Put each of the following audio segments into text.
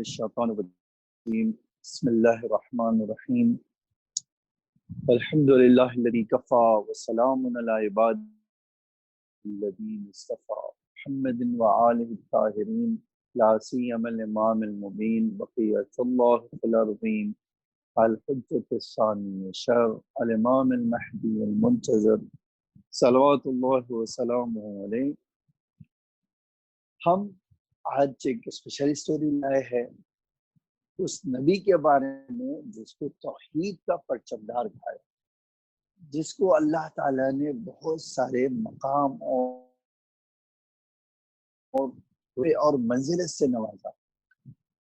الشیطان الرجیم بسم اللہ الرحمن الرحیم الحمد للہ الذی کفا وسلام علی عباد الذین اصطفى محمد وآلہ الطاہرین لا سیما الامام المبین بقیۃ اللہ فی الارضین الحجۃ الثانی عشر الامام المہدی المنتظر صلوات اللہ وسلامہ علیہ۔ ہم آج ایک اسپیشل اسٹوری لائے ہیں اس نبی کے بارے میں جس کو توحید کا پرچم دار کھایا، جس کو اللہ تعالیٰ نے بہت سارے مقام اور منزلت سے نوازا،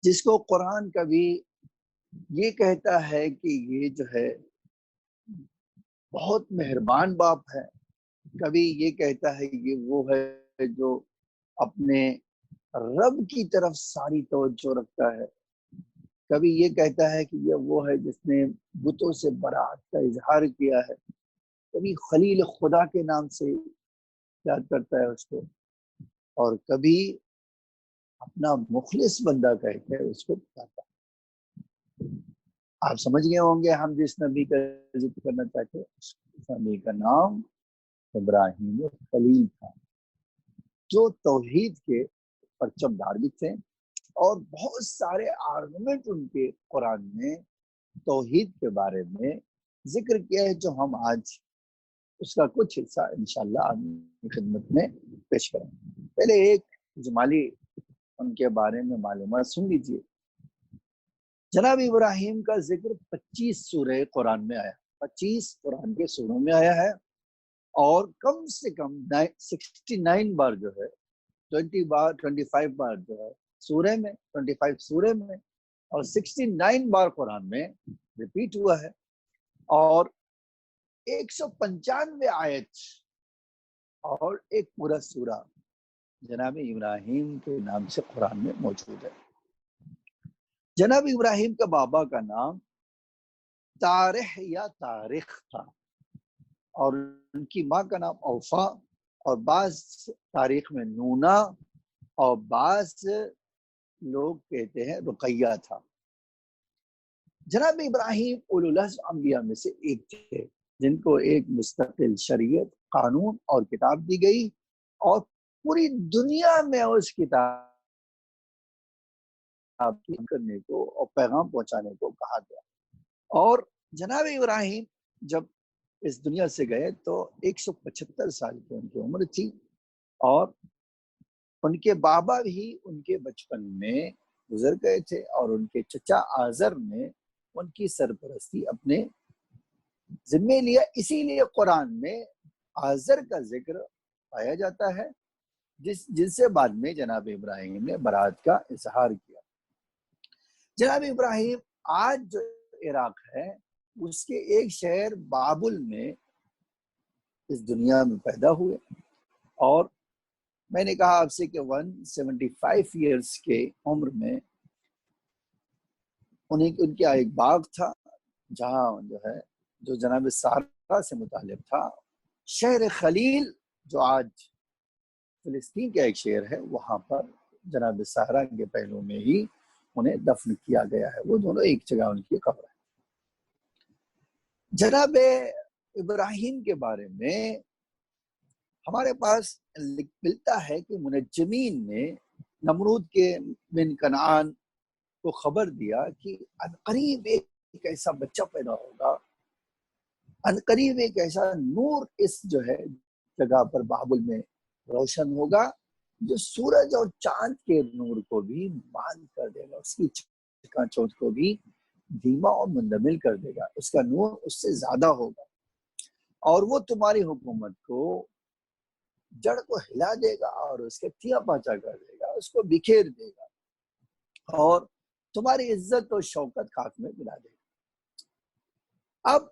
جس کو قرآن کبھی یہ کہتا ہے کہ یہ جو ہے بہت مہربان باپ ہے، کبھی یہ کہتا ہے کہ وہ ہے جو اپنے رب کی طرف ساری توجہ رکھتا ہے، کبھی یہ کہتا ہے کہ یہ وہ ہے جس نے بتوں سے برات کا اظہار کیا ہے، کبھی خلیل خدا کے نام سے یاد کرتا ہے اس کو، اور کبھی اپنا مخلص بندہ کہہ کے اس کو بتاتا ہے۔ آپ سمجھ گئے ہوں گے ہم جس نبی کا ذکر کرنا چاہتے ہیں، اس نبی کا نام ابراہیم خلیل تھا، جو توحید کے پرچم دار بھی تھے، اور بہت سارے آرگومنٹ ان کے قرآن میں توحید کے بارے میں ذکر کیا ہے، جو ہم آج اس کا کچھ حصہ انشاءاللہ آپ کی خدمت میں پیش کریں۔ پہلے ایک اجمالی ان کے بارے میں معلومات سن لیجیے۔ جناب ابراہیم کا ذکر 25 سورہ قرآن میں آیا، 25 قرآن کے سوروں میں آیا ہے، اور کم سے کم 69 بار جو ہے 25 بار جو ہے سورہ میں، 25 سورہ میں، اور 69 بار قرآن میں ریپیٹ ہوا ہے، اور 195 آیت اور ایک پورا سورہ جناب ابراہیم کے نام سے قرآن میں موجود ہے۔ جناب ابراہیم کا بابا کا نام تارح یا تاریخ تھا، اور ان کی ماں کا نام اوفا، اور بعض تاریخ میں نونا، اور بعض لوگ کہتے ہیں رقیہ تھا۔ جناب ابراہیم اولو العزم انبیاء میں سے ایک تھے، جن کو ایک مستقل شریعت، قانون اور کتاب دی گئی، اور پوری دنیا میں اس کتاب کرنے کو اور پیغام پہنچانے کو کہا گیا۔ اور جناب ابراہیم جب اس دنیا سے گئے تو 175 سال کی ان کی عمر تھی، اور ان کے بابا بھی ان کے بچپن میں گزر گئے تھے، اور ان کے چچا آزر نے ان کی سرپرستی اپنے ذمے لیا۔ اسی لیے قرآن میں آزر کا ذکر پایا جاتا ہے، جن سے بعد میں جناب ابراہیم نے برات کا اظہار کیا۔ جناب ابراہیم آج جو عراق ہے اس کے ایک شہر بابل میں اس دنیا میں پیدا ہوئے، اور میں نے کہا آپ سے کہ 175 ایئرس کے عمر میں ان کا ایک باغ تھا، جہاں جو جناب سارہ سے متعلق تھا۔ شہر خلیل جو آج فلسطین کا ایک شہر ہے، وہاں پر جناب سارہ کے پہلو میں ہی انہیں دفن کیا گیا ہے، وہ دونوں ایک جگہ ان کی قبر ہے۔ جناب ابراہیم کے بارے میں ہمارے پاس ملتا ہے کہ منجمین نے نمرود کے بن کنعان کو خبر دیا کہ عنقریب ایک ایسا بچہ پیدا ہوگا، عنقریب ایک ایسا نور اس جو ہے جگہ پر بابل میں روشن ہوگا، جو سورج اور چاند کے نور کو بھی باندھ کر دے گا، اس کی چکا چوند کو بھی دھیما اور مندمل کر دے گا، اس کا نور اس سے زیادہ ہوگا، اور وہ تمہاری حکومت کو جڑ کو ہلا دے گا، اور اس کے تیا پاچا کر دے گا، اس کو بکھیر دے گا، اور تمہاری عزت و شوکت خاک میں ملا دے گا۔ اب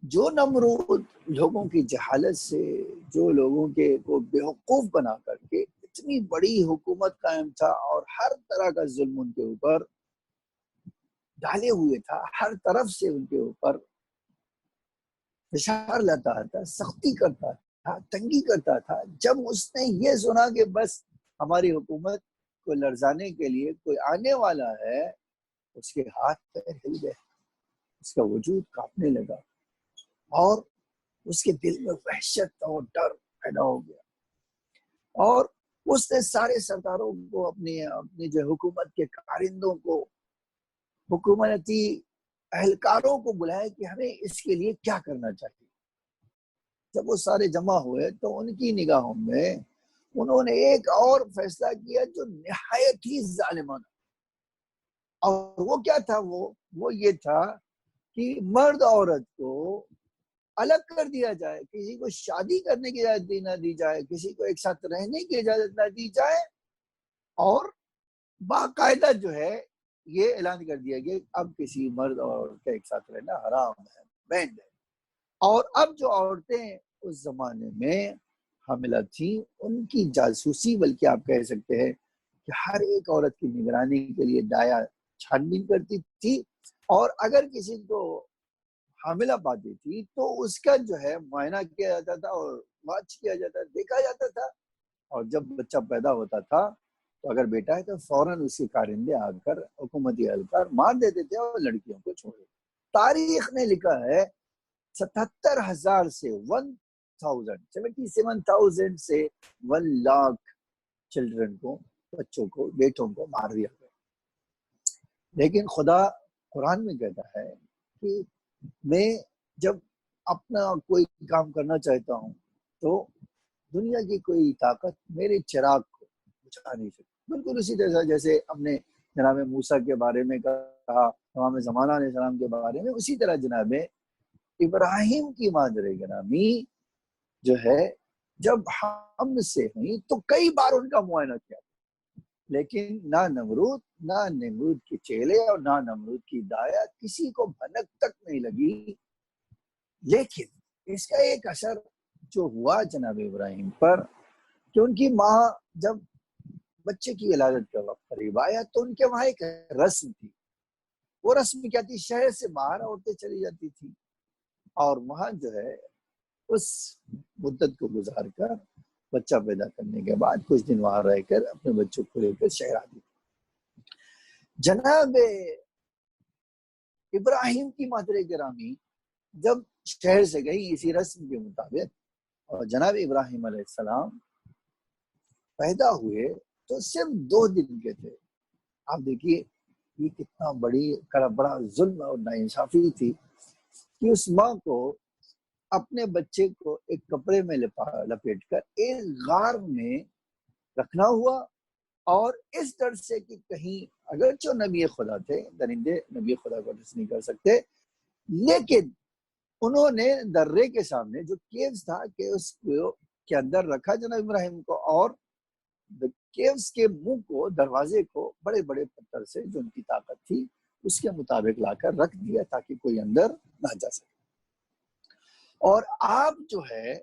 جو نمرود لوگوں کی جہالت سے، جو لوگوں کے کو بیوقوف بنا کر کے اتنی بڑی حکومت قائم تھا، اور ہر طرح کا ظلم ان کے اوپر ڈالے ہوئے تھا، ہر طرف سے ان کے اوپر فشار لاتا تھا، سختی کرتا تھا، تنگی کرتا تھا، جب اس نے یہ سنا کہ بس ہماری حکومت کو لرزانے کے لیے کوئی آنے والا ہے، اس کے ہاتھ پیر ہل گئے، اس کا وجود کانپنے لگا اور اس کے دل میں وحشت اور ڈر پیدا ہو گیا، اور اس نے سارے سرداروں کو، اپنے جو حکومت کے کارندوں کو، حکومتی اہلکاروں کو بلایا کہ ہمیں اس کے لیے کیا کرنا چاہیے۔ جب وہ سارے جمع ہوئے تو ان کی نگاہوں میں انہوں نے ایک اور فیصلہ کیا جو نہایت ہی ظالمانہ، اور وہ کیا تھا؟ وہ یہ تھا کہ مرد عورت کو الگ کر دیا جائے، کسی کو شادی کرنے کی اجازت نہ دی جائے، کسی کو ایک ساتھ رہنے کی اجازت نہ دی جائے، اور باقاعدہ جو ہے یہ اعلان کر دیا گیا اب کسی مرد اور عورت کا ایک ساتھ رہنا حرام ہے، بینڈ ہے۔ اور اب جو عورتیں اس زمانے میں حاملہ تھیں، ان کی جاسوسی، بلکہ آپ کہہ سکتے ہیں کہ ہر ایک عورت کی نگرانی کے لیے دایا چھان بین کرتی تھی، اور اگر کسی کو حاملہ پاتی تھی تو اس کا جو ہے معائنہ کیا جاتا تھا اور واچ کیا جاتا، دیکھا جاتا تھا، اور جب بچہ پیدا ہوتا تھا تو اگر بیٹا ہے تو فوراً اس کے کارندے آ کر، حکومتی اہلکار مار دیتے تھے اور لڑکیوں کو چھوڑ دیتے۔ تاریخ نے لکھا ہے 77,000 سے 77,000 سے 1,00,000 چلڈرن کو، بچوں کو، بیٹوں کو مار دیا گیا۔ لیکن خدا قرآن میں کہتا ہے کہ میں جب اپنا کوئی کام کرنا چاہتا ہوں تو دنیا کی کوئی طاقت میرے چراغ کو بجھا نہیں سکتی۔ بالکل اسی طرح جیسے ہم نے جناب موسیٰ کے بارے میں کہا، امام زمانہ علیہ السلام کے بارے میں، اسی طرح جناب ابراہیم کی مادر گرامی جو ہے جب ہم سے ہوئی تو کئی بار ان کا معائنہ کیا، لیکن نہ نمرود کے چیلے اور نہ نمرود کی دایا کسی کو بھنک تک نہیں لگی۔ لیکن اس کا ایک اثر جو ہوا جناب ابراہیم پر کہ ان کی ماں جب بچے کی ولادت کا وقت قریب آیا تو ان کے وہاں ایک رسم تھی۔ وہ رسم کیا تھی؟ شہر سے باہر عورتیں چلی جاتی تھی اور وہاں جو ہے اس مدت کو گزار کر بچہ پیدا کرنے کے بعد کچھ دن وہاں رہ کر اپنے بچوں کو لے کر شہر آتی تھی۔ جناب ابراہیم کی مادر گرامی جب شہر سے گئی اسی رسم کے مطابق، اور جناب ابراہیم علیہ السلام پیدا ہوئے تو صرف 2 دن کے تھے۔ آپ دیکھیے یہ کتنا بڑا ظلم اور ناانصافی تھی کہ اس ماں کو اپنے بچے کو ایک کپڑے میں لپیٹ کر ایک غار میں رکھنا ہوا، اور اس ڈر سے کہ کہیں اگرچہ نبی خدا تھے، درندے نبی خدا کو ٹچ نہیں کر سکتے، لیکن انہوں نے درے کے سامنے جو کیوز تھا کہ اس کے اندر رکھا جناب ابراہیم کو، اور کیوز کے منہ کو، دروازے کو بڑے بڑے پتھر سے جو ان کی طاقت تھی اس کے مطابق لا کر رکھ دیا تاکہ کوئی اندر نہ جا سکے۔ اور آپ جو ہے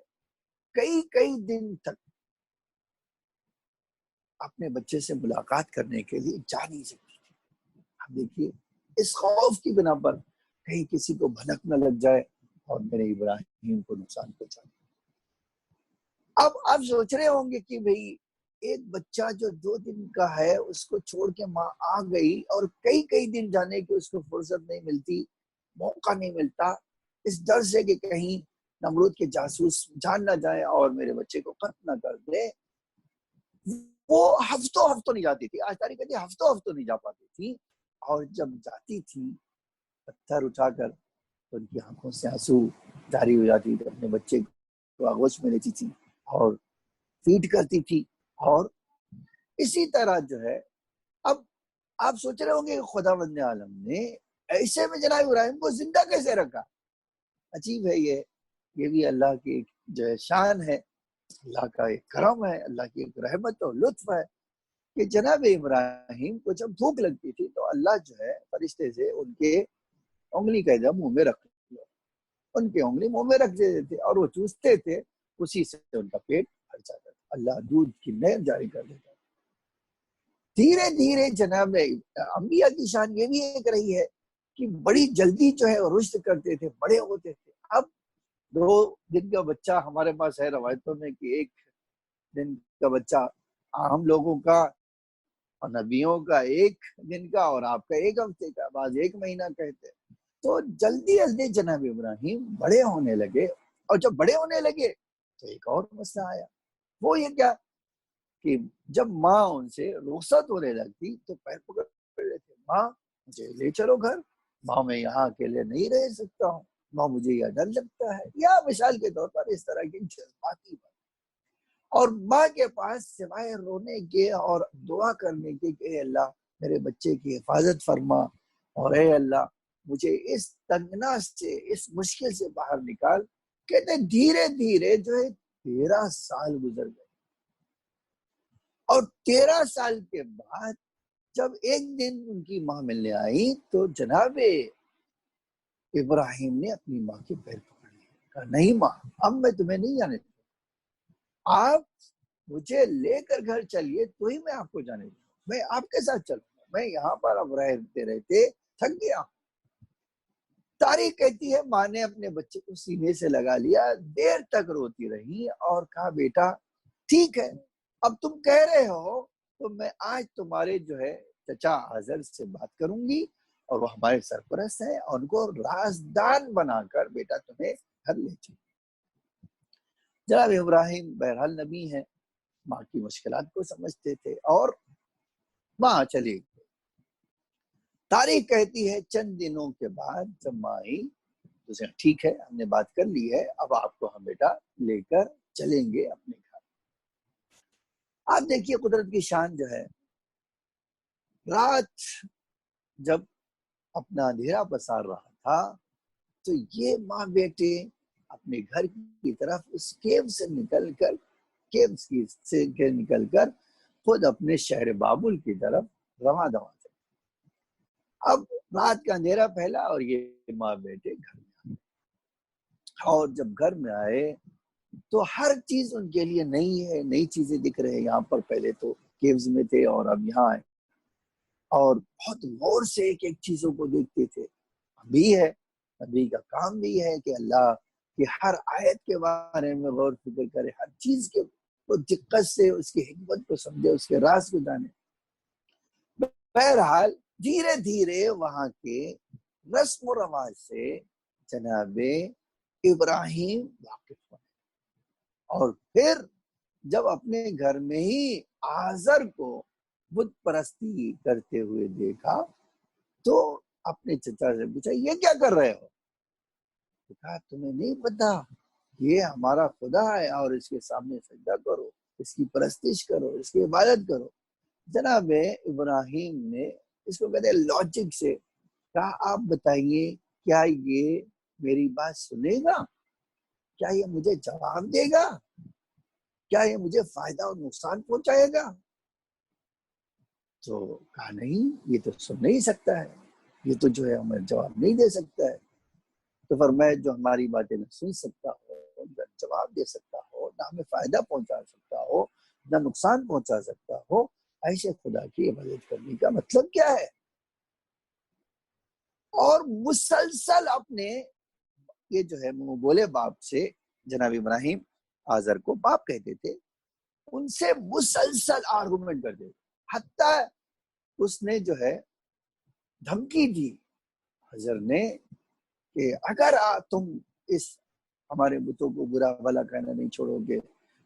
کئی دن تک اپنے بچے سے ملاقات کرنے کے لیے جا نہیں سکتی تھی۔ آپ دیکھیے اس خوف کی بنا پر کہیں کسی کو بھنک نہ لگ جائے اور میرے ابراہیم کو نقصان پہنچا۔ اب آپ سوچ رہے ہوں گے کہ بھئی ایک بچہ جو 2 دن کا ہے اس کو چھوڑ کے ماں آ گئی اور کئی دن جانے کی اس کو فرصت نہیں ملتی، موقع نہیں ملتا، اس ڈر سے کہ کہیں نمرود کے جاسوس جان نہ جائے اور میرے بچے کو قتل نہ کر دے، وہ ہفتوں نہیں جاتی تھی۔ آج تاریخ کہتی ہفتوں نہیں جا پاتی تھی، اور جب جاتی تھی پتھر اٹھا کر تو ان کی آنکھوں سے آنسو جاری ہو جاتی تھی، اپنے بچے کو آغوش میں لیتی تھی اور فیڈ کرتی تھی۔ اور اسی طرح جو ہے اب آپ سوچ رہے ہوں گے کہ خداوند عالم نے ایسے میں جناب ابراہیم کو زندہ کیسے رکھا؟ عجیب ہے، یہ بھی اللہ کی جو ہے شان ہے، اللہ کا ایک کرم ہے، اللہ کی ایک رحمت اور لطف ہے کہ جناب ابراہیم کو جب بھوک لگتی تھی تو اللہ جو ہے فرشتے سے ان کے انگلی کا ادھر منہ میں رکھ لو، ان کی انگلی منہ میں رکھ دیتے تھے اور وہ چوستے تھے، اسی سے ان کا پیٹ بھر جاتا تھا، اللہ دودھ کی نہر جاری کر دیتا۔ دھیرے دھیرے جناب انبیاء کی شان یہ بھی ایک رہی ہے کہ بڑی جلدی جو ہے رشد کرتے تھے، بڑے ہوتے تھے۔ اب 2 دن کا بچہ ہمارے پاس ہے روایتوں میں کہ 1 دن کا بچہ ہم لوگوں کا اور نبیوں کا ایک دن کا اور آپ کا ایک ہفتے کا، بعض ایک مہینہ کہتے ہیں۔ تو جلدی جلدی جناب ابراہیم بڑے ہونے لگے، اور جب بڑے ہونے لگے تو ایک اور مسئلہ آیا، وہ یہ کیا کہ جب ماں ان سے رخصت ہونے لگتی تو پیر پکڑ لیتے، ماں مجھے لے چلو گھر، ماں میں یہاں اکیلے نہیں رہ سکتا ہوں، ماں مجھے یہ ڈر لگتا ہے، یا مثال کے طور پر اس طرح کی جذباتی بات۔ اور ماں کے پاس سوائے رونے کے اور دعا کرنے کے کہ اے اللہ میرے بچے کی حفاظت فرما، اور اے اللہ مجھے اس تنگنا سے، اس مشکل سے باہر نکال، کہتے دھیرے دھیرے جو ہے 13 سال گزر گئے۔ اور 13 سال کے بعد جب ایک دن ان کی ماں ملنے آئی تو جناب ابراہیم نے اپنی ماں کے پیر پکڑ لیے، کہا نہیں ماں، اب میں تمہیں نہیں جانے دوں، آپ مجھے لے کر گھر چلیے تو ہی میں آپ کو جانے دوں، میں آپ کے ساتھ چلوں گا، میں یہاں پر اب رہتے رہتے تھک گیا۔ تاریخ کہتی ہے ماں نے اپنے بچے کو سینے سے لگا لیا، دیر تک روتی رہی اور کہا بیٹا ٹھیک ہے، اب تم کہہ رہے ہو تو میں آج تمہارے جو ہے چچا آذر سے بات کروں گی، اور وہ ہمارے سرپرست ہیں، اور ان کو رازدان بنا کر بیٹا تمہیں گھر لے چلیں۔ جناب ابراہیم بہرحال نبی ہیں، ماں کی مشکلات کو سمجھتے تھے، اور ماں چلی گئی۔ تاریخ کہتی ہے چند دنوں کے بعد جب ماں آئی تو ٹھیک ہے ہم نے بات کر لی ہے، اب آپ کو ہم بیٹا لے کر چلیں گے اپنے گھر۔ آپ دیکھیے قدرت کی شان جو ہے، رات جب اپنا اندھیرا پسار رہا تھا تو یہ ماں بیٹے اپنے گھر کی طرف اس کیو سے نکل کر خود اپنے شہر بابل کی طرف رواں دوا تھے۔ اب رات کا اندھیرا پھیلا اور یہ ماں بیٹے گھر میں آئے، اور جب گھر میں آئے تو ہر چیز ان کے لیے نئی ہے، نئی چیزیں دکھ رہے ہیں۔ یہاں پر پہلے تو کیوز میں تھے اور اب یہاں آئے، اور بہت غور سے ایک ایک چیزوں کو دیکھتے تھے۔ ابھی ہے، نبی کا کام بھی ہے کہ اللہ کی ہر آیت کے بارے میں غور فکر کرے، ہر چیز کے وہ دقت سے اس کی حکمت کو سمجھے، اس کے راز کو جانے۔ بہرحال دھیرے دھیرے وہاں کے رسم و رواج سے جناب ابراہیم واقف ہوئے، اور پھر جب اپنے گھر میں ہی آزر کو بت پرستی کرتے ہوئے دیکھا تو اپنے چچا سے پوچھا یہ کیا کر رہے ہو؟ کہا تمہیں نہیں پتا یہ ہمارا خدا ہے، اور اس کے سامنے سجدہ کرو، اس کی پرستش کرو، اس کی عبادت کرو۔ جناب ابراہیم نے اس کو کہتے لاجک سے کہا آپ بتائیے کیا یہ میری بات سنے گا؟ کیا یہ مجھے جواب دے گا؟ کیا یہ مجھے فائدہ اور نقصان پہنچائے گا؟ تو کہا نہیں، یہ تو سن نہیں سکتا ہے، یہ تو جو ہے ہمیں جواب نہیں دے سکتا ہے۔ تو فرمایا جو ہماری باتیں نہ سن سکتا ہو، نہ جواب دے سکتا ہو، نہ ہمیں فائدہ پہنچا سکتا ہو، نہ نقصان پہنچا سکتا ہو، ایسے خدا کی عبادت کرنے کا مطلب کیا ہے؟ اور مسلسل اپنے یہ جو ہے منہ بولے باپ سے، جناب ابراہیم آزر کو باپ کہتے تھے، ان سے مسلسل آرگومنٹ کرتے تھے، حتیٰ اس نے جو ہے دھمکی دی حضر نے کہ اگر تم اس ہمارے بتوں کو برا بھلا کہنا نہیں چھوڑو گے،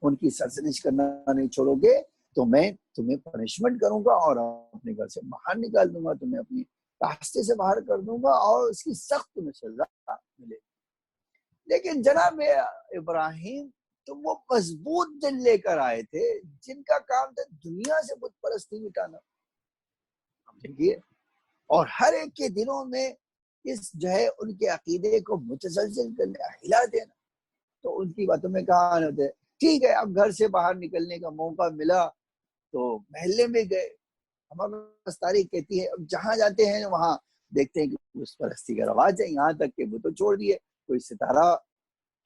ان کی سرزنش کرنا نہیں چھوڑو گے، تو میں تمہیں پنشمنٹ کروں گا اور اپنے گھر سے باہر نکال دوں گا، تمہیں اپنی راستے سے باہر کر دوں گا، اور اس کی سخت تمہیں سزا ملے۔ لیکن جناب ابراہیم تو وہ مضبوط دل لے کر آئے تھے جن کا کام تھا دنیا سے بت پرستی مٹانا، دیکھیے، اور ہر ایک کے دلوں میں اس جو ہے ان کے عقیدے کو متزلزل کرنا، ہلا دینا۔ تو ان کی باتوں میں کہاں ہوتے ٹھیک ہے، اب گھر سے باہر نکلنے کا موقع ملا تو محلے میں گئے۔ ہمارے تاریخ کہتی ہے اب جہاں جاتے ہیں وہاں دیکھتے ہیں کہ اس پرستی کا رواج ہے، یہاں تک کہ وہ تو چھوڑ دیے، کوئی ستارہ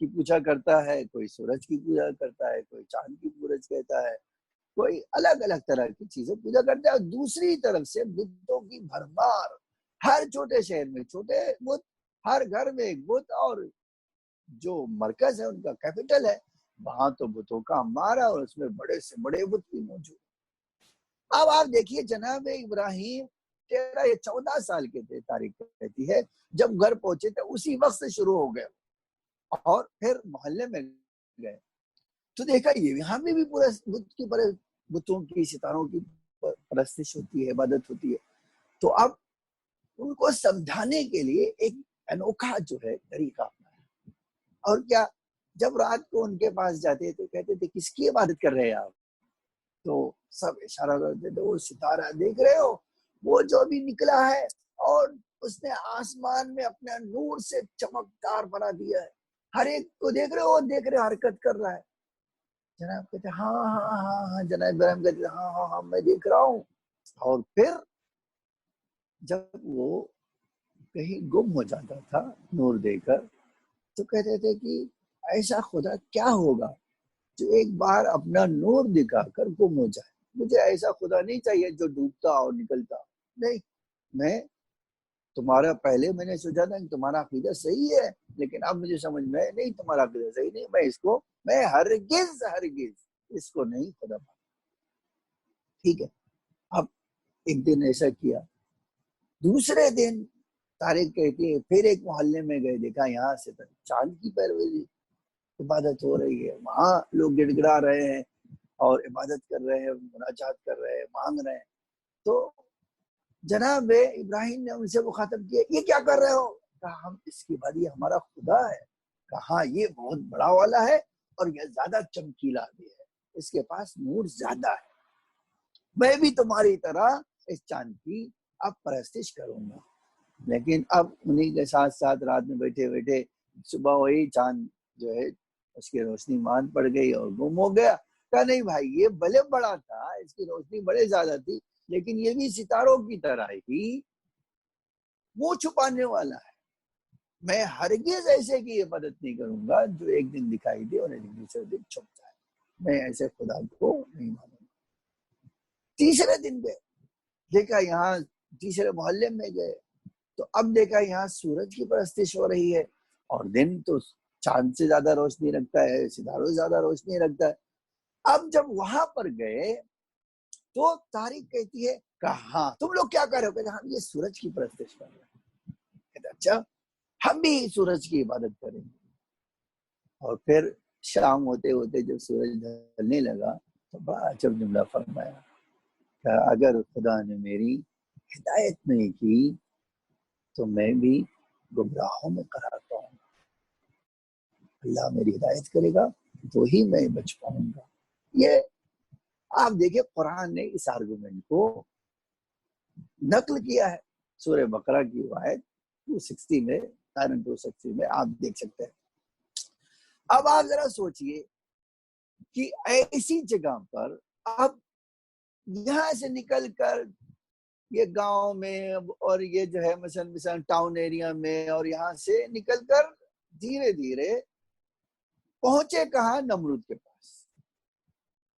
کی پوجا کرتا ہے، کوئی سورج کی پوجا کرتا ہے، کوئی چاند کی پورج کہتا ہے، کوئی الگ الگ طرح کی چیزیں پوجا کرتا ہے، اور دوسری طرف سے بتوں کی بھرمار، ہر چھوٹے شہر میں چھوٹے بت، ہر گھر میں ایک بت، اور جو مرکز ہے ان کا کیپٹل ہے وہاں تو بتوں کا انبار ہے، اور اس میں بڑے سے بڑے بت بھی موجود۔ اب آپ دیکھیے جناب ابراہیم 13 یا 14 سال کے تھے، تاریخ کہتی ہے، جب گھر پہنچے تھے اسی وقت سے شروع ہو گئے اور پھر محلے میں گئے تو دیکھا یہ یہاں پہ بھی پورا بتوں کی ستاروں کی پرستش ہوتی ہے، عبادت ہوتی ہے. تو اب ان کو سمجھانے کے لیے ایک انوکھا جو ہے طریقہ اپنایا. اور کیا، جب رات کو ان کے پاس جاتے تو کہتے تھے کس کی عبادت کر رہے ہیں آپ؟ تو سب اشارہ کرتے تھے وہ ستارہ دیکھ رہے ہو، وہ جو بھی نکلا ہے اور اس نے آسمان میں اپنے نور سے چمکدار بنا دیا ہے، ہر ایک کو دیکھ رہے ہو، دیکھ رہے حرکت کر رہا ہے. جناب کہتے ہاں ہاں ہاں ہاں، جناب ابراہیم کہتے ہاں ہاں ہاں میں دیکھ رہا ہوں. اور پھر جب وہ کہیں گم ہو جاتا تھا نور دے کر تو کہتے تھے کہ ایسا خدا کیا ہوگا جو ایک بار اپنا نور دکھا کر گم ہو جائے. مجھے ایسا خدا نہیں چاہیے جو ڈوبتا اور نکلتا. نہیں، میں تمہارا پہلے میں نے سوچا تھا کہ تمہارا عقیدہ صحیح ہے، لیکن اب مجھے سمجھ میں نہیں تمہارا عقیدہ صحیح نہیں، میں ہرگز اس کو نہیں خدا مانتا. ٹھیک ہے. اب ایک دن ایسا کیا، دوسرے دن تاریخ کہتی ہے پھر ایک محلے میں گئے، دیکھا یہاں سے چاند کی پیروی عبادت ہو رہی ہے، وہاں لوگ گڑ گڑا رہے ہیں اور عبادت کر رہے ہیں، مناجات کر رہے ہیں، مانگ رہے ہیں. تو جناب ابراہیم نے ان سے مخاطب کیا یہ کیا کر رہے ہو؟ کہا ہم اس کی بعد یہ ہمارا خدا ہے. کہا یہ بہت بڑا والا ہے اور یہ زیادہ چمکیلا بھی ہے، اس کے پاس نور زیادہ ہے. میں بھی تمہاری طرح اس چاند کی اب پرستش کروں گا. لیکن اب انہیں کے ساتھ ساتھ رات میں بیٹھے بیٹھے صبح وہی چاند جو ہے اس کی روشنی مان پڑ گئی اور گم ہو گیا. کہا نہیں بھائی، یہ بھلے بڑا تھا، اس کی روشنی بڑے زیادہ تھی، لیکن یہ بھی ستاروں کی طرح ہی منہ چھپانے والا ہے. میں ہرگز ایسے کی عبادت نہیں کروں گا جو ایک دن دکھائی دے اور ایک دوسرے دن چھپ جائے. میں ایسے خدا کو نہیں مانوں گا. تیسرے دن گئے، دیکھا یہاں تیسرے محلے میں گئے تو اب دیکھا یہاں سورج کی پرستش ہو رہی ہے اور دن تو چاند سے زیادہ روشنی رکھتا ہے، ستاروں سے زیادہ روشنی رکھتا ہے. اب جب وہاں پر گئے تو تاریخ کہتی ہے کہ ہاں تم لوگ کیا کر رہے ہو؟ کہتے ہم یہ سورج کی پرستش کر رہے ہیں. کہتے اچھا ہم بھی سورج کی عبادت کریں گے. اور پھر شام ہوتے ہوتے جب سورج ڈھلنے لگا تو بڑا عجب جملہ فرمایا کہ اگر خدا نے میری ہدایت نہیں کی تو میں بھی گمراہوں میں قرار پاؤں گا. اللہ میری ہدایت کرے گا تو ہی میں بچ پاؤں گا. یہ آپ دیکھیں قرآن نے اس آرگومنٹ کو نقل کیا ہے سورہ بقرہ کی آیت 260 میں، 260 میں آپ دیکھ سکتے ہیں. اب آپ ذرا سوچئے کہ ایسی جگہ پر اب یہاں سے نکل کر یہ گاؤں میں اور یہ جو ہے مثلا ٹاؤن ایریا میں اور یہاں سے نکل کر دھیرے دھیرے پہنچے کہاں؟ نمرود کے پاس.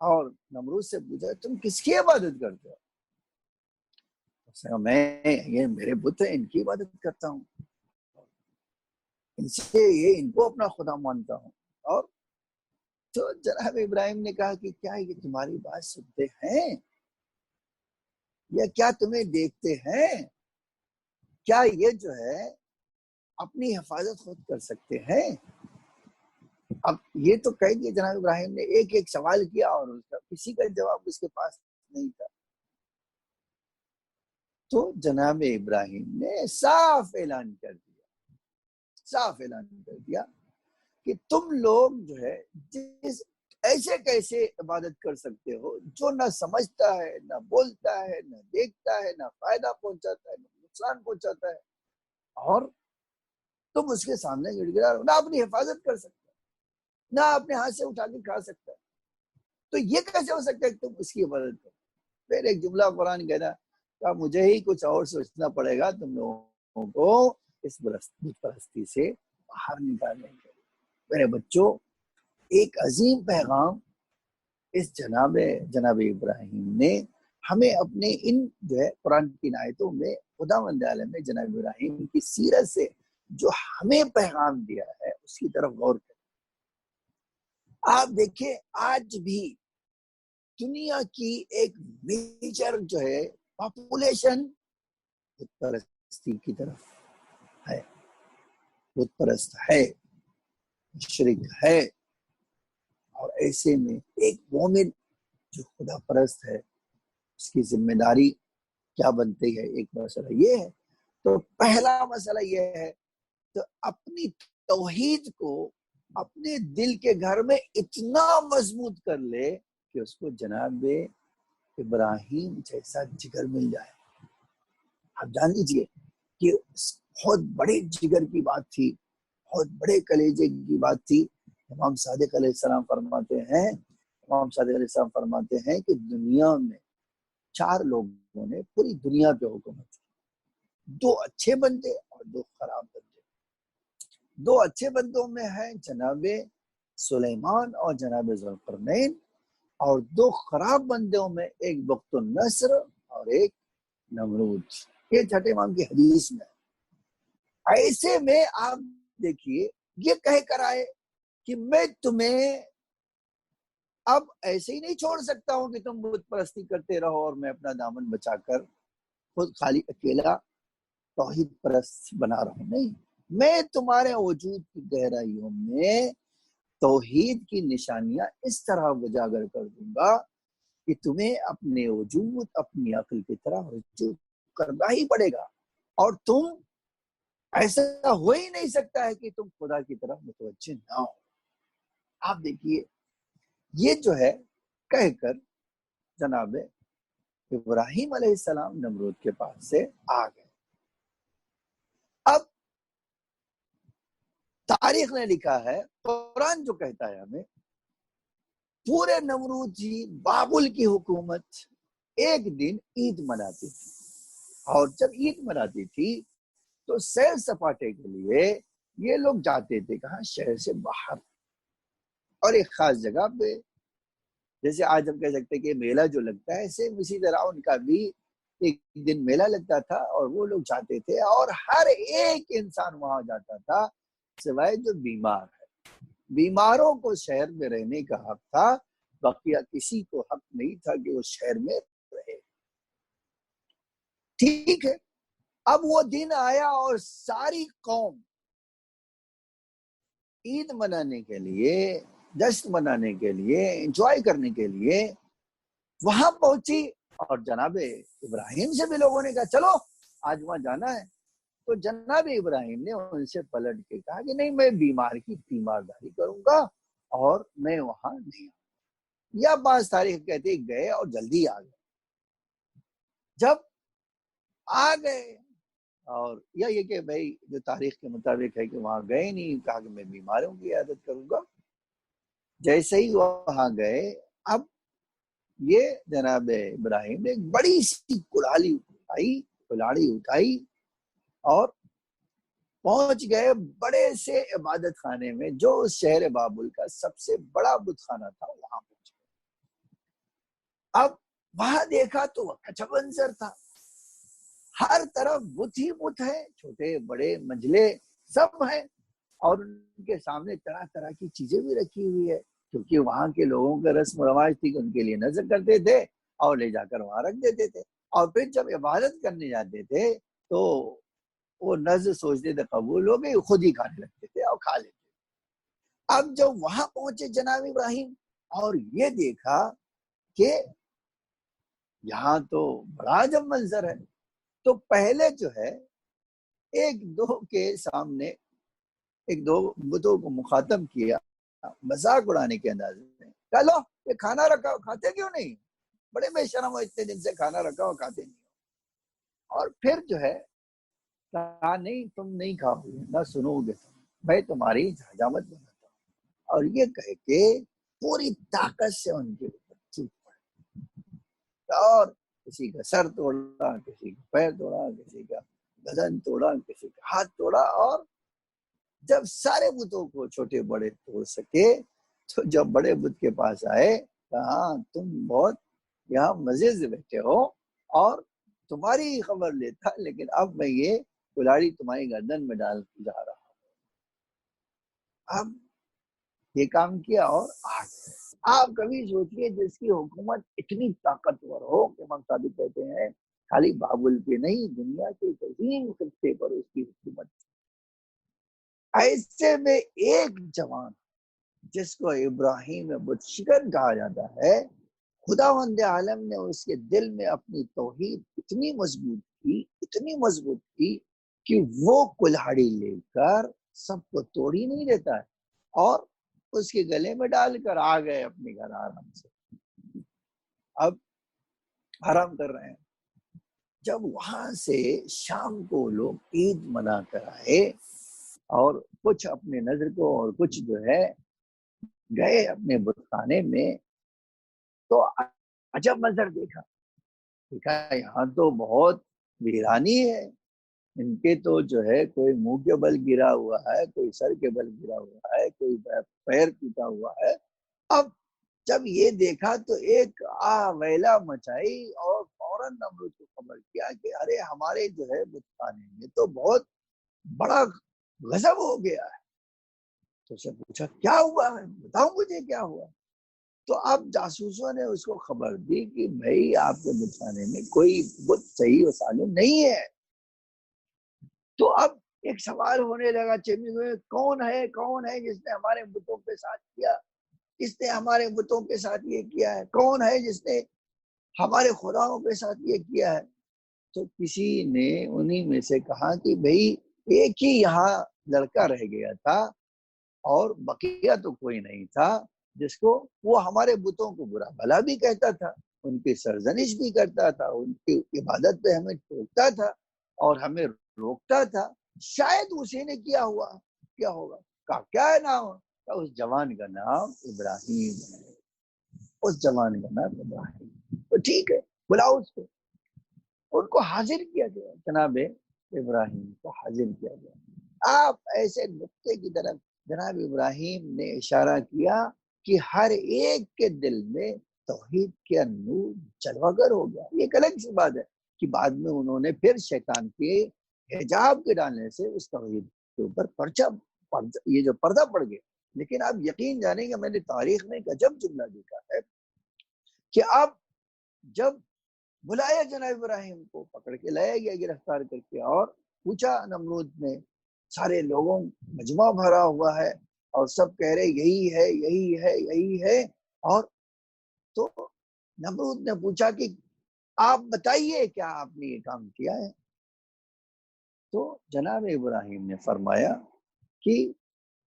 اور نمرود سے پوچھا تم کس کی عبادت کرتے ہو؟ میں یہ میرے بت ہیں، ان کی عبادت کرتا ہوں، ان سے یہ ان کو اپنا خدا مانتا ہوں. اور تو جناب ابراہیم نے کہا کہ کیا یہ تمہاری بات سنتے ہیں یا کیا تمہیں دیکھتے ہیں؟ کیا یہ جو ہے اپنی حفاظت خود کر سکتے ہیں؟ اب یہ تو کہہ دیا جناب ابراہیم نے، ایک ایک سوال کیا اور اس کا کسی کا جواب اس کے پاس نہیں تھا. تو جناب ابراہیم نے صاف اعلان کر دیا کہ تم لوگ جو ہے ایسے کیسے عبادت کر سکتے ہو جو نہ سمجھتا ہے، نہ بولتا ہے، نہ دیکھتا ہے، نہ فائدہ پہنچاتا ہے، نہ نقصان پہنچاتا ہے، اور تم اس کے سامنے گڑ گڑا رہو، نہ اپنی حفاظت کر سکتا ہے، نہ اپنے ہاتھ سے اٹھا کے کھا سکتا ہے. تو یہ کیسے ہو سکتا ہے کہ تم اس کی عبادت کرو؟ پھر ایک جملہ قرآن کہنا کہ مجھے ہی کچھ اور سوچنا پڑے گا تم لوگوں کو اس بت پرستی سے باہر نکالنے کے لیے. میرے بچوں، ایک عظیم پیغام اس جناب ابراہیم نے ہمیں اپنے ان جو ہے قرآن کی آیتوں میں خداوند عالم نے جناب ابراہیم کی سیرت سے جو ہمیں پیغام دیا ہے اس کی طرف غور کریں. آپ دیکھیں آج بھی دنیا کی ایک میجر جو ہے پاپولیشن بت پرستی کی طرف ہے، بت پرست ہے، مشرک ہے. اور ایسے میں ایک مومن جو خدا پرست ہے اس کی ذمہ داری کیا بنتی ہے؟ ایک مسئلہ یہ ہے. تو پہلا مسئلہ یہ ہے تو اپنی توحید کو اپنے دل کے گھر میں اتنا مضبوط کر لے کہ اس کو جناب ابراہیم جیسا جگر مل جائے. آپ جان لیجیے کہ بہت بڑے جگر کی بات تھی، بہت بڑے کلیجے کی بات تھی. امام صادق علیہ السلام فرماتے ہیں کہ دنیا میں 4 لوگوں نے پوری دنیا پہ حکومت کی، 2 اچھے بندے اور 2 خراب بندے. 2 اچھے بندوں میں ہیں جناب سلیمان اور جناب ذوالقرنین، اور 2 خراب بندوں میں ایک بخت النصر اور ایک نمرود. یہ چھٹے امام کی حدیث میں. ایسے میں آپ دیکھیے یہ کہہ کر آئے کہ میں تمہیں اب ایسے ہی نہیں چھوڑ سکتا ہوں کہ تم بت پرستی کرتے رہو اور میں اپنا دامن بچا کر خود خالی اکیلا توحید پرست بنا رہا ہوں. نہیں، میں تمہارے وجود کی گہرائیوں میں توحید کی نشانیاں اس طرح اجاگر کر دوں گا کہ تمہیں اپنے وجود اپنی عقل کی طرح رجوع کرنا ہی پڑے گا، اور تم ایسا ہو ہی نہیں سکتا ہے کہ تم خدا کی طرف متوجہ نہ ہو. آپ دیکھیے یہ جو ہے کہہ کر جناب ابراہیم علیہ السلام نمرود کے پاس سے آ گئے. اب تاریخ نے لکھا ہے، قرآن جو کہتا ہے ہمیں، پورے نمرود جی بابل کی حکومت ایک دن عید مناتی تھی، اور جب عید مناتی تھی تو سیر سپاٹے کے لیے یہ لوگ جاتے تھے کہاں؟ شہر سے باہر، اور ایک خاص جگہ پہ. جیسے آج ہم کہہ سکتے کہ میلہ جو لگتا ہے، ایسے اسی طرح ان کا بھی ایک دن میلہ لگتا تھا اور وہ لوگ جاتے تھے، اور ہر ایک انسان وہاں جاتا تھا سوائے جو بیمار ہے. بیماروں کو شہر میں رہنے کا حق تھا، بقیہ کسی کو حق نہیں تھا کہ وہ شہر میں رہے. ٹھیک ہے، اب وہ دن آیا اور ساری قوم عید منانے کے لیے، جشن منانے کے لیے، انجوائے کرنے کے لیے وہاں پہنچی. اور جناب ابراہیم سے بھی لوگوں نے کہا چلو آج وہاں جانا ہے. تو جناب ابراہیم نے ان سے پلٹ کے کہا کہ نہیں، میں بیمار کی تیمارداری کروں گا اور میں وہاں نہیں آؤں. یا بعض تاریخ کہتے گئے اور جلدی آ گئے. جب آ گئے، اور یہ کہ بھائی جو تاریخ کے مطابق ہے کہ وہاں گئے نہیں، کہا کہ میں بیماروں کی عیادت کروں گا. جیسے ہی وہاں گئے، اب یہ جناب ابراہیم نے ایک بڑی سی کلاڑی اٹھائی اور پہنچ گئے بڑے سے عبادت خانے میں جو شہر بابل کا سب سے بڑا بت خانہ تھا. وہاں پہنچ گئے. اب وہاں دیکھا تو وہ اچھا منظر تھا، ہر طرف بت ہی بت ہے، چھوٹے بڑے منجلے سب ہیں، اور ان کے سامنے طرح طرح کی چیزیں بھی رکھی ہوئی ہے، کیونکہ وہاں کے لوگوں کا رسم و رواج تھی کہ ان کے لیے نذر کرتے تھے اور لے جا کر وہاں رکھ دیتے تھے، اور پھر جب عبادت کرنے جاتے تھے تو وہ نذر سوچتے تھے قبول ہو گئی، خود ہی کھانے لگتے تھے اور کھا لیتے. اب جب وہاں پہنچے جناب ابراہیم اور یہ دیکھا کہ یہاں تو بڑا جب منظر ہے، تو پہلے جو ہے ایک دو کے سامنے ایک دو بتوں کو مخاطب کیا مذاق اڑانے کے انداز میں، چلو یہ کھانا رکھا کھاتے کیوں نہیں؟ بڑے بے شرم ہو، اتنے دن سے کھانا رکھا ہو کھاتے نہیں. اور پھر جو ہے کہا نہیں تم نہیں کھاؤ گے، نہ سنو گے، میں تمہاری حجامت بناتا ہوں. اور یہ کہہ کے پوری طاقت سے ان کے اوپر چوٹ پڑے، اور کسی کا سر توڑا، کسی کا پیر توڑا، کسی کا بدن توڑا، کسی کا ہاتھ توڑا. اور جب سارے بتوں کو چھوٹے بڑے توڑ سکے تو جب بڑے بت کے پاس آئے کہا تم بہت یہاں مزے سے بیٹھے ہو اور تمہاری ہی خبر لیتا، لیکن اب میں یہ کلاڑی تمہاری گردن میں ڈال جا رہا ہوں. اب یہ کام کیا اور آ گئے. آپ کبھی سوچیے جس کی حکومت اتنی طاقتور ہو کہ امام صادق کہتے ہیں خالی بابل کے نہیں دنیا کے عظیم خطے پر اس کی حکومت، ایسے میں ایک جوان جس کو ابراہیم بت شکن کہا جاتا ہے، خداوند عالم نے اس کے دل میں اپنی توحید اتنی مضبوط کی کہ وہ کلہاڑی لے کر سب کو توڑ ہی نہیں دیتا ہے اور اس کے گلے میں ڈال کر آ گئے اپنے گھر آرام سے۔ اب آرام کر رہے ہیں، جب وہاں سے شام کو لوگ عید منا کر آئے اور کچھ اپنے نظر کو اور کچھ جو ہے گئے اپنے بت خانے میں، تو عجب منظر دیکھا یہاں تو بہت ویرانی ہے، ان کے تو جو ہے کوئی منہ کے بل گرا ہوا ہے، کوئی سر کے بل گرا ہوا ہے، کوئی پیر ٹوٹا ہوا ہے۔ اب جب یہ دیکھا تو ایک ویلا مچائی اور فوراً نمرود کو خبر کیا کہ ارے ہمارے جو ہے بت خانے میں تو بہت بڑا غضب ہو گیا ہے۔ تو اسے پوچھا کیا ہوا ہے، بتاؤ مجھے کیا ہوا۔ تو اب جاسوسوں نے اس کو خبر دی کہ بھائی آپ کے بت خانے میں کوئی بت صحیح و سالم نہیں ہے۔ تو اب ایک سوال ہونے لگا چمی میں، کون ہے جس نے ہمارے بتوں کے ساتھ کیا، کس نے ہمارے بتوں کے ساتھ یہ کیا ہے، کون ہے جس نے ہمارے خداؤں کے ساتھ یہ کیا ہے۔ تو کسی نے انہی میں سے کہا کہ بھئی ایک ہی یہاں لڑکا رہ گیا تھا اور بقیہ تو کوئی نہیں تھا جس کو وہ ہمارے بتوں کو برا بھلا بھی کہتا تھا، ان کی سرزنش بھی کرتا تھا، ان کی عبادت پہ ہمیں ٹوکتا تھا اور ہمیں روکتا تھا، شاید اسی نے کیا ہوگا۔ کہا کیا ہے نام؟ کہا اس جوان کا نام ابراہیم ہے، اس جوان کا نام ابراہیم۔ تو ٹھیک ہے، بلاؤ اس کو۔ ان کو حاضر کیا گیا، جناب ابراہیم کو حاضر کیا گیا۔ آپ ایسے نقطے کی طرف جناب ابراہیم نے اشارہ کیا کہ ہر ایک کے دل میں توحید کے نور جلوگر ہو گیا۔ یہ ایک الگ سی بات ہے کہ بعد میں انہوں نے پھر شیطان کے حجاب کے ڈالنے سے اس توحید کے اوپر یہ جو پردہ پڑ گیا۔ لیکن آپ یقین جانیں گے، میں نے تاریخ میں ایک عجب جملہ دیکھا ہے کہ اب جب بلایا جناب ابراہیم کو، پکڑ کے لایا گیا گرفتار کر کے، اور پوچھا نمرود نے، سارے لوگوں مجمع بھرا ہوا ہے اور سب کہہ رہے یہی ہے۔ اور تو نمرود نے پوچھا کہ آپ بتائیے کیا آپ نے یہ کام کیا ہے۔ تو جناب ابراہیم نے فرمایا کہ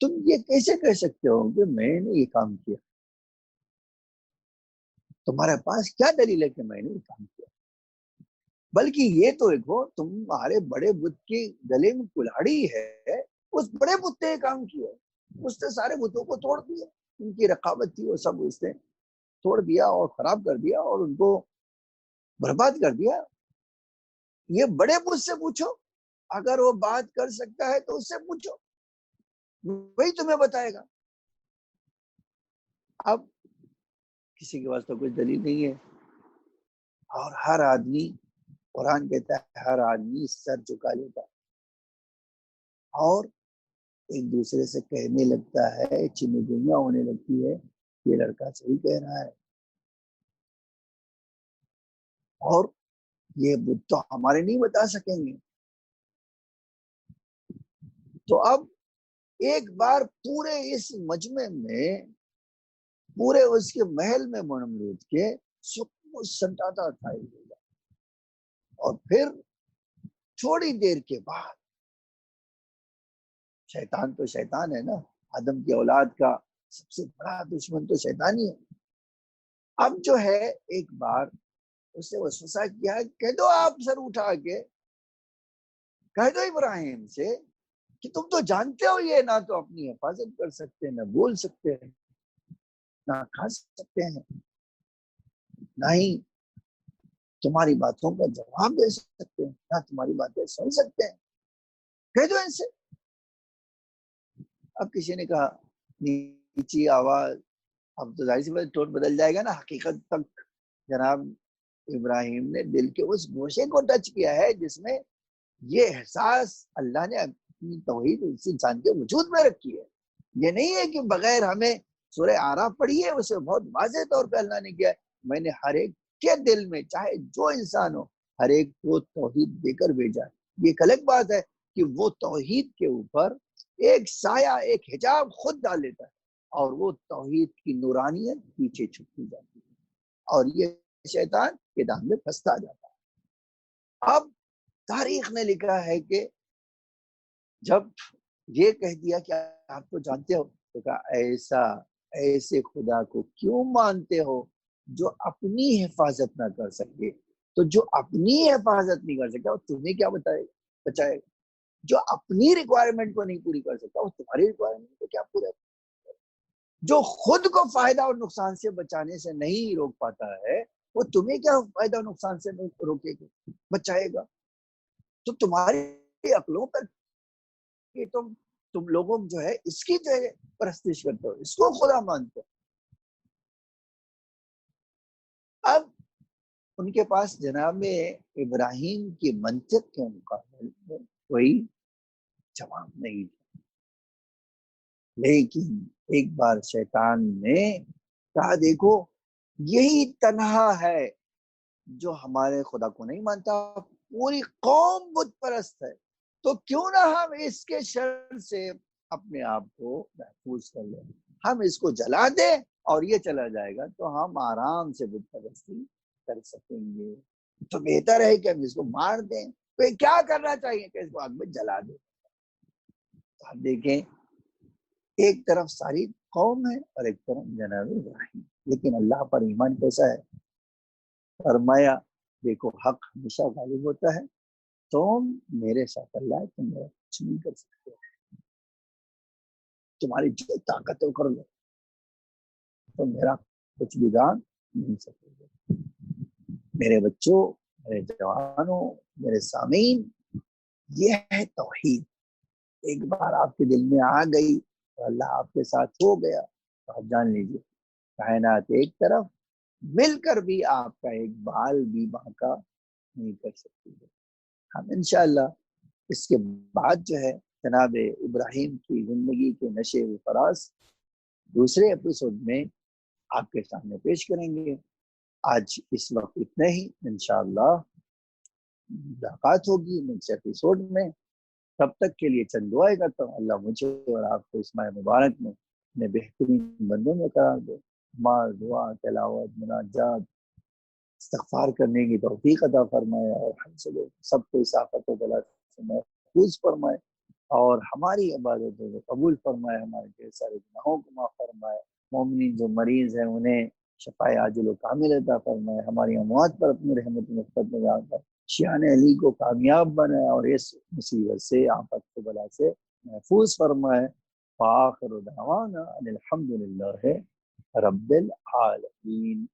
تم یہ کیسے کہہ سکتے ہو کہ میں نے یہ کام کیا، تمہارے پاس کیا دلیل ہے کہ میں نے یہ کام کیا؟ بلکہ یہ تو دیکھو تمہارے بڑے بت کے گلے میں کلہاڑی ہے، اس بڑے بت نے کام کیا، اس نے سارے بتوں کو توڑ دیا، ان کی رقابت تھی وہ سب اس نے توڑ دیا اور خراب کر دیا اور ان کو برباد کر دیا۔ یہ بڑے بت سے پوچھو، اگر وہ بات کر سکتا ہے تو اس سے پوچھو، وہی تمہیں بتائے گا۔ اب کسی کے پاس تو کچھ دلیل نہیں ہے، اور ہر آدمی، قرآن کہتا ہے ہر آدمی سر جھکا لیتا اور ایک دوسرے سے کہنے لگتا ہے، چنگویاں ہونے لگتی ہے، یہ لڑکا صحیح کہہ رہا ہے، اور یہ بت تو ہمارے نہیں بتا سکیں گے۔ تو اب ایک بار پورے اس مجمع میں، پورے اس کے محل میں نمرود کے سناٹا چھائی ہوگا، اور پھر تھوڑی دیر کے بعد، شیطان تو شیطان ہے نا، آدم کی اولاد کا سب سے بڑا دشمن تو شیطان ہی ہے۔ اب جو ہے ایک بار اس نے وسوسہ کیا، کہہ دو آپ سر اٹھا کے، کہہ دو ابراہیم سے کہ تم تو جانتے ہو یہ نہ تو اپنی حفاظت کر سکتے ہیں، نہ بول سکتے ہیں، نہ کھا سکتے ہیں، نہ ہی تمہاری باتوں کا جواب دے سکتے ہیں، نہ تمہاری باتیں سن سکتے ہیں، کہہ دو ان سے۔ اب کسی نے کہا نیچی آواز، اب تو ظاہر سی بات ٹون بدل جائے گا نا، حقیقت تک جناب ابراہیم نے دل کے اس گوشے کو ٹچ کیا ہے جس میں یہ احساس اللہ نے اپنی توحید اس انسان کے وجود میں رکھی ہے۔ یہ نہیں ہے کہ بغیر ہمیں سورہ آراف پڑھیے، اسے بہت واضح طور پہ اللہ نے کیا ہے، میں نے ہر ایک کے دل میں چاہے جو انسان ہو ہر ایک کو توحید دے کر بھیجا ہے۔ یہ ایک الگ بات ہے کہ وہ توحید کے اوپر ایک سایہ، ایک حجاب خود ڈال لیتا ہے اور وہ توحید کی نورانیت پیچھے چھپتی جاتی ہے اور یہ شیطان کے دام میں پھنستا جاتا ہے۔ اب تاریخ نے لکھا ہے کہ جب یہ کہہ دیا کہ آپ تو جانتے ہو، تو کہا ایسے خدا کو کیوں مانتے ہو جو اپنی حفاظت نہ کر سکے؟ تو جو اپنی حفاظت نہیں کر سکتا وہ تمہیں کیا بچائے گا؟ جو اپنی ریکوائرمنٹ کو نہیں پوری کر سکتا وہ تمہاری ریکوائرمنٹ کو کیا پورا؟ جو خود کو فائدہ اور نقصان سے بچانے سے نہیں روک پاتا ہے وہ تمہیں کیا فائدہ اور نقصان سے روکے گا، بچائے گا؟ تو تمہاری عقلوں پر کہ تم لوگوں جو ہے اس کی جو ہے پرستش کرتے ہو، اس کو خدا مانتے ہو۔ اب ان کے پاس جناب ابراہیم کی منطق کے مقابل میں کوئی جواب نہیں تھا، لیکن ایک بار شیطان نے کہا دیکھو یہی تنہا ہے جو ہمارے خدا کو نہیں مانتا، پوری قوم بت پرست ہے، تو کیوں نہ ہم اس کے شر سے اپنے آپ کو محفوظ کر لیں، ہم اس کو جلا دیں اور یہ چلا جائے گا تو ہم آرام سے بت پرستی کر سکیں گے، تو بہتر ہے کہ ہم اس کو مار دیں۔ تو یہ کیا کرنا چاہیے کہ اس کو آگ میں جلا دیں۔ آپ دیکھیں ایک طرف ساری قوم ہے اور ایک طرف جناب ابراہیم، لیکن اللہ پر ایمان کیسا ہے؟ فرمایا دیکھو حق ہمیشہ غالب ہوتا ہے، تم میرے ساتھ اللہ ہے، تم میرا کچھ نہیں کر سکتے، تمہاری جو طاقت ہے کر لو، تم میرا کچھ بگاڑ نہیں سکتے گے۔ میرے بچوں، میرے جوانوں، میرے سامعین، یہ ہے توحید۔ ایک بار آپ کے دل میں آ گئی تو اللہ آپ کے ساتھ ہو گیا تو آپ جان لیجیے کائنات ایک طرف مل کر بھی آپ کا ایک بال بھی باقا نہیں کر سکتی ہے۔ ہم انشاءاللہ اس کے بعد جو ہے جناب ابراہیم کی زندگی کے نشے و فراز دوسرے ایپیسوڈ میں آپ کے سامنے پیش کریں گے۔ آج اس وقت اتنے ہی، انشاءاللہ ملاقات ہوگی نیکسٹ ایپیسوڈ میں۔ تب تک کے لیے چند دعائیں کرتا ہوں، اللہ مجھے اور آپ کو اس ماہ مبارک میں اپنے بہترین بندوں میں قرار دے، مال، دعا، تلاوت، مناجات، استغفار کرنے کی توفیق عطا فرمائے اور ہم سب کو اس آفت و بلا سے محفوظ فرمائے اور ہماری عبادتوں کو قبول فرمائے، ہمارے ڈھیر سارے گناہوں کو معاف فرمائے، مومنین جو مریض ہیں انہیں شفائے عاجل و کامل عطا فرمائے، ہماری اموات پر اپنی رحمت نصرت نگاہ کر شیان علی کو کامیاب بنائے اور اس مصیبت سے، آفت و بلا سے محفوظ فرمائے۔ فآخر دعوانا ان الحمد للہ رب العالمین۔